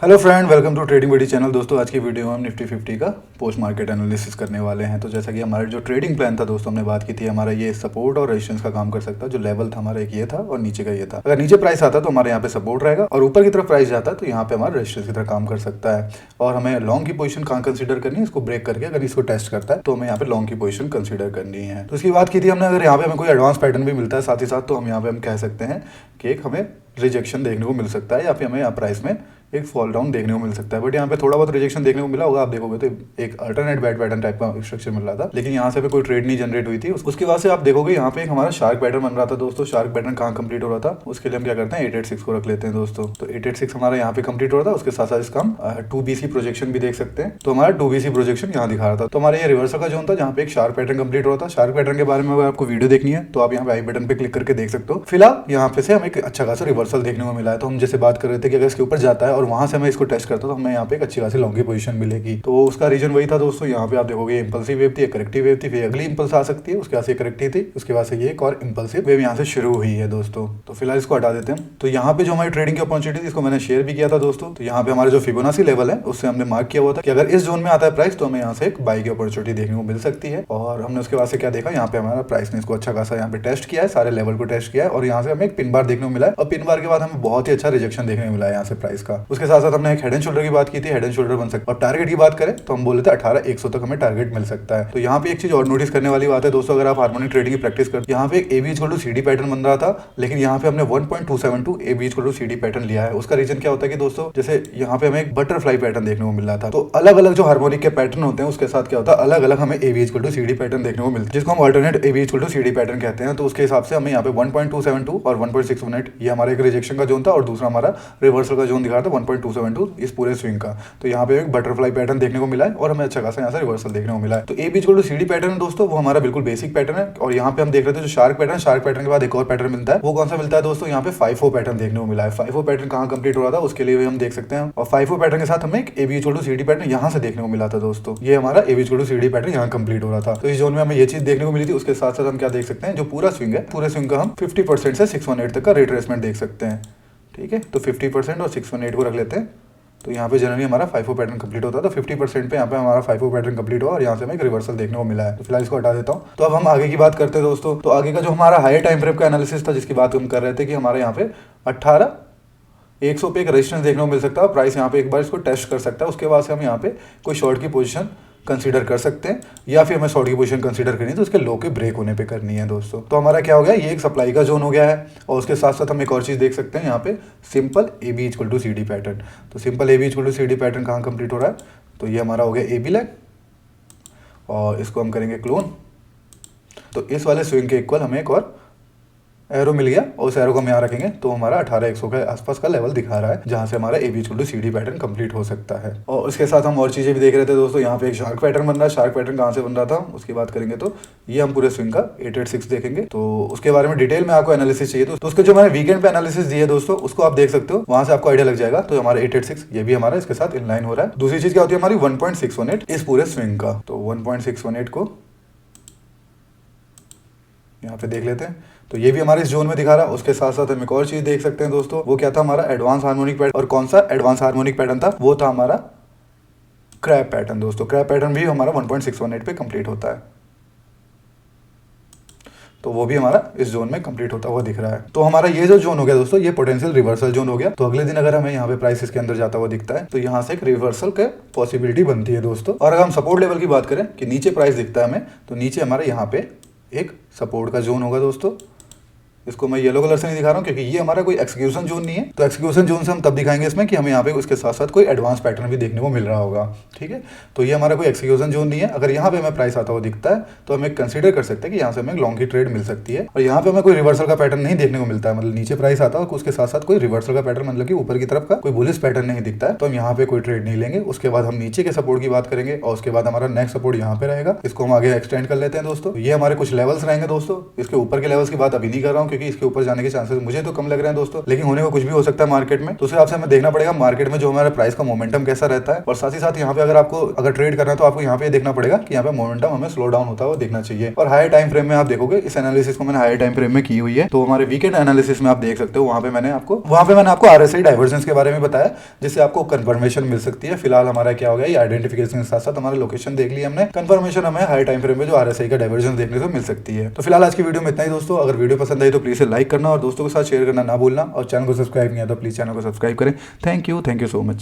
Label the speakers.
Speaker 1: Hello friend, welcome to trading buddy channel. दोस्तों आज की वीडियो में हम निफ्टी 50 का पोस्ट मार्केट एनालिसिस करने वाले हैं। तो जैसा कि हमारा जो ट्रेडिंग प्लान था दोस्तों, हमने बात की थी हमारा ये सपोर्ट और रेजिस्टेंस का काम कर सकता है। जो लेवल था हमारा एक ये था और नीचे का ये था। अगर नीचे प्राइस आता तो हमारे यहाँ पे सपोर्ट रहेगा और ऊपर की तरफ प्राइस जाता तो यहाँ पे हमारा रेजिस्टेंस की तरह काम कर सकता है। और हमें लॉन्ग की पोजीशन कहाँ कंसीडर करनी है, इसको ब्रेक करके अगर इसको टेस्ट करता है तो हमें यहाँ पे लॉन्ग की पोजीशन कंसीडर करनी है। तो इसकी बात की थी हमने, अगर यहाँ पे हमें कोई एडवांस पैटर्न भी मिलता है साथ ही साथ, तो हम यहाँ पे हम कह सकते हैं कि एक हमें रिजेक्शन देखने को मिल सकता है या फिर हमें यहाँ प्राइस में एक फॉल डाउन देखने को मिल सकता है। बट यहाँ पे थोड़ा बहुत रिजेक्शन देखने को मिला होगा, आप देखोगे तो एक अल्टरनेट बैट पैटर्न टाइप का स्ट्रक्चर मिल रहा था, लेकिन यहाँ से कोई ट्रेड नहीं जनरेट हुई थी। उसके बाद से आप देखोगे यहाँ पे एक हमारा शार्क पैटर्न बन रहा था दोस्तों। शार्क पैटर्न कहाँ कंप्लीट हो रहा था, उसके लिए हम क्या करते हैं 886 को रख लेते हैं दोस्तों। तो 886 हमारा यहाँ पे कंप्लीट हो रहा था। उसके साथ साथ इसका हम 2BC प्रोजेक्शन भी देख सकते हैं। तो हमारा 2BC प्रोजेक्शन यहाँ दिखा रहा था। तो हमारा ये रिवर्सल का जोन था जहाँ पे एक शार्क पैटर्न कंप्लीट हो रहा था। शार्क पैटर्न के बारे में अगर आपको वीडियो देखनी है तो आप यहाँ पे आई बटन पे क्लिक करके देख सकते हो। फिलहाल यहाँ पे से हमें एक अच्छा खासा रिवर्सल देखने को मिला है। तो हम जैसे बात कर रहे थे कि अगर इसके ऊपर जाता है और वहां से हमें इसको टेस्ट करता तो हमें यहाँ पे एक अच्छी खासी लॉन्ग की पोजीशन मिलेगी। तो उसका रीजन वही था दोस्तों। यहाँ पे आप देखोगे इंपल्सिव वेव थी, करेक्टिव वेव थी, फिर अगली इंपल्स आ सकती है, उसके बाद से करेक्टिव थी, उसके बाद से ये एक और इंपल्सिव वेव यहाँ से शुरू हुई है दोस्तों। तो फिलहाल इसको हटा देते हैं। तो यहाँ पे जो हमारी ट्रेडिंग की अपॉर्चुनिटी थी इसको मैंने शेयर भी किया था दोस्तों। तो यहाँ पे हमारा जो फिबोनाची लेवल है उससे हमने मार्क किया हुआ था कि अगर इस जोन में आता है प्राइस तो हमें यहाँ से एक बाई की अपॉर्चुनिटी देखने को मिल सकती है। और हमने उसके बाद से क्या देखा, यहाँ पे हमारा प्राइस ने इसको अच्छा खासा यहाँ पे टेस्ट किया है, सारे लेवल को टेस्ट किया है और यहाँ से हमें एक पिन बार देखने को मिला है। और पिन बार के बाद हमें बहुत ही अच्छा रिजेक्शन देखने को मिला है यहाँ से प्राइस का। उसके साथ साथ हमने एक हेड एंड शोल्डर की बात की थी, हेड एंड शोल्डर बन सकता है। और टारगेट की बात करें तो हम बोले थे 18100 तक हमें टारगेट मिल सकता है। तो यहाँ पे एक चीज और नोटिस करने वाली बात है दोस्तों, अगर आप हार्मोनिक ट्रेडिंग की प्रैक्टिस करते, यहाँ पे एक AB equal to CD pattern बन रहा था, लेकिन यहाँ पे हमने 1.272 AB equal to CD pattern लिया है। उसका रीजन क्या होता है कि दोस्तों, जैसे यहाँ पे हमें एक बटरफ्लाई पैटर्न देखने को मिल रहा था। तो अलग अलग जो हार्मोनिक के पैटर्न होते हैं उसके साथ क्या होता है, अलग अलग हमें AB equal to CD pattern देखने को मिलता है, जिसको हम alternate AB equal to CD pattern कहते हैं। तो उसके हिसाब से हमें यहाँ पे 1.272 और 1.618 ये हमारा एक रिजेक्शन का जोन था और दूसरा हमारा रिवर्सल का जोन दिखा रहा था 1.272 इस पूरे स्विंग का। तो यहाँ पे एक बटरफ्लाई पैटर्न देखने को मिला है और हमें अच्छा खासा यहाँ से रिवर्सल देखने को मिला है। तो AB equal to CD pattern दोस्तों वो हमारा बिल्कुल बेसिक पैटर्न है। और यहाँ पे हम देख रहे थे जो शार्क पैटर्न के बाद एक और पैटर्न मिलता है, वो कौन सा मिलता है दोस्तों, यहाँ पे 5-4 पैटर्न देखने को मिला है। 5-4 पैटर्न कहाँ कंप्लीट हो रहा था उसके लिए भी हम देख सकते हैं। और 5-4 पैटर्न के साथ हमें एक AB equal to CD pattern यहाँ से देखने को मिला था दोस्तों। ये हमारा AB equal to CD pattern यहाँ कंप्लीट हो रहा था। तो इस जोन में हमें ये चीज देखने को मिली थी। उसके साथ साथ हम क्या देख सकते हैं, जो पूरा स्विंग है, पूरे स्विंग का हम 50% से 618 तक का रिट्रेसमेंट देख सकते हैं। ठीक है, तो 50% और 618 को रख लेते हैं। तो यहाँ पे जनरली हमारा 5-4 पैटर्न कंप्लीट होता है। तो 50% पे यहाँ पे हमारा 5-4 पैटर्न कंप्लीट हुआ और यहाँ से हमें एक रिवर्सल देखने को मिला है। तो फिलहाल इसको हटा देता हूँ। तो अब हम आगे की बात करते हैं दोस्तों। तो आगे का जो हमारा हाई टाइम फ्रेम का एनालिसिस था, जिसकी बात हम कर रहे थे कि हमारे यहाँ पे 18100 पे एक रेजिस्टेंस देखने को मिल सकता है। प्राइस यहाँ पे एक बार इसको टेस्ट कर सकता है। उसके बाद से हम यहाँ पे कोई शॉर्ट की पोजीशन कंसीडर कर सकते हैं या फिर हमें शॉर्ट की पोजीशन कंसीडर करनी है तो उसके लो के ब्रेक होने पे करनी है दोस्तों। तो हमारा क्या हो गया, ये एक सप्लाई का जोन हो गया है। और उसके साथ साथ हम एक और चीज देख सकते हैं यहाँ पे, simple AB equal to CD pattern. तो simple AB equal to CD pattern कहाँ कंप्लीट हो रहा है, तो ये हमारा हो गया AB लेग और इसको हम करेंगे क्लोन। तो इस वाले स्विंग के इक्वल हमें एक और एरो मिल गया और उस एरो को हम यहाँ रखेंगे तो हमारा 18100 के आसपास का लेवल दिखा रहा है, जहां से हमारा AB equal to CD pattern complete हो सकता है। और उसके साथ हम और चीजें भी देख रहे थे दोस्तों। यहाँ पे एक शार्क पैटर्न बन रहा है। शार्क पैटर्न कहाँ से बन रहा था उसकी बात करेंगे तो ये हम पूरे स्विंग का 886 देखेंगे। तो उसके बारे में डिटेल में आपको एनालिसिस चाहिए तो उसके जो मैंने वीकेंड पे एनालिसिस दिए दोस्तों, उसको आप देख सकते हो, वहां से आपको आइडिया लग जाएगा। तो हमारा 886 ये भी हमारा इसके साथ इनलाइन हो रहा है। दूसरी चीज क्या होती है हमारी 1.618 इस पूरे स्विंग का। तो 1.618 को यहाँ पे देख लेते हैं। तो ये भी हमारे इस जोन में दिखा रहा है। उसके साथ साथ हम एक और चीज देख सकते हैं दोस्तों, वो क्या था हमारा एडवांस हार्मोनिक पैटर्न। और कौन सा एडवांस हार्मोनिक पैटर्न था, वो था हमारा क्रैब पैटर्न दोस्तों। क्रैब पैटर्न भी हमारा 1.618 पे कंप्लीट होता है। तो वो भी हमारा इस जोन में कंप्लीट होता हुआ दिख रहा है। तो हमारा ये जो जोन हो गया दोस्तों, ये पोटेंशियल रिवर्सल जोन हो गया। तो अगले दिन अगर हमें यहाँ पे प्राइस इसके अंदर जाता हुआ दिखता है तो यहाँ से एक रिवर्सल के पॉसिबिलिटी बनती है दोस्तों। और अगर हम सपोर्ट लेवल की बात करें कि नीचे प्राइस दिखता है हमें, तो नीचे हमारे यहाँ पे एक सपोर्ट का जोन होगा दोस्तों। इसको मैं येलो कलर से नहीं दिखा रहा हूँ क्योंकि ये हमारा कोई एक्सक्यूशन जोन नहीं है। तो एक्सक्यूशन जोन से हम तब दिखाएंगे इसमें कि हमें यहाँ पे उसके साथ साथ कोई एडवांस पैटर्न भी देखने को मिल रहा होगा। ठीक है, तो ये हमारा कोई एक्सक्यूशन जोन नहीं है। अगर यहाँ पे हमें प्राइस आता हुआ दिखता है तो हमें कंसीडर कर सकते हैं कि यहाँ से हमें लॉन्ग की ट्रेड मिल सकती है। और यहाँ पे हमें कोई रिवर्सल का पैटर्न नहीं देखने को मिलता है, मतलब नीचे प्राइस आता है और उसके साथ साथ कोई रिवर्सल का पैटर्न, मतलब कि ऊपर की तरफ का कोई बुलिश पैटर्न नहीं दिखता है, तो हम यहाँ पे कोई ट्रेड नहीं लेंगे। उसके बाद हम नीचे के सपोर्ट की बात करेंगे और उसके बाद हमारा नेक्स्ट सपोर्ट यहाँ पे रहेगा। इसको हम आगे एक्सटेंड कर लेते हैं दोस्तों। ये हमारे कुछ लेवल्स रहेंगे दोस्तों। इसके ऊपर के लेवल्स की बात अभी नहीं कर रहा हूँ हूँ, क्योंकि इसके ऊपर जाने के चांसेस मुझे तो कम लग रहे हैं दोस्तों, लेकिन होने को कुछ भी हो सकता है मार्केट में। तो उस हिसाब से हमें देखना पड़ेगा मार्केट में जो हमारा प्राइस का मोमेंटम कैसा रहता है, और साथ ही साथ यहाँ पे अगर ट्रेड करना है तो आपको यहाँ पे देखना पड़ेगा कि यहाँ पे मोमेंटम हमें स्लो डाउन होता है वो देखना चाहिए। और हाई टाइम फ्रेम में आप देखोगे, इस एनालिसिस को मैंने हाई टाइम फ्रेम में की हुई है, तो हमारे वीकेंड एनालिसिस में आप देख सकते हो, वहां पे मैंने आपको RSI डाइवर्जेंस के बारे में बताया, जिससे आपको कंफर्मेशन मिल सकती है। फिलहाल हमारा क्या हो गया, ये आइडेंटिफिकेशन के साथ साथ हमारा लोकेशन देख लिया हमने, कंफर्मेशन हमें हाई टाइम फ्रेम में जो RSI का डाइवर्जेंस देखने को मिल सकती है। तो फिलहाल आज की वीडियो में इतना ही दोस्तों। अगर वीडियो पसंद आई तो प्लीज लाइक करना और दोस्तों के साथ शेयर करना ना भूलना, और चैनल को सब्सक्राइब नहीं है तो प्लीज चैनल को सब्सक्राइब करें। Thank you so much.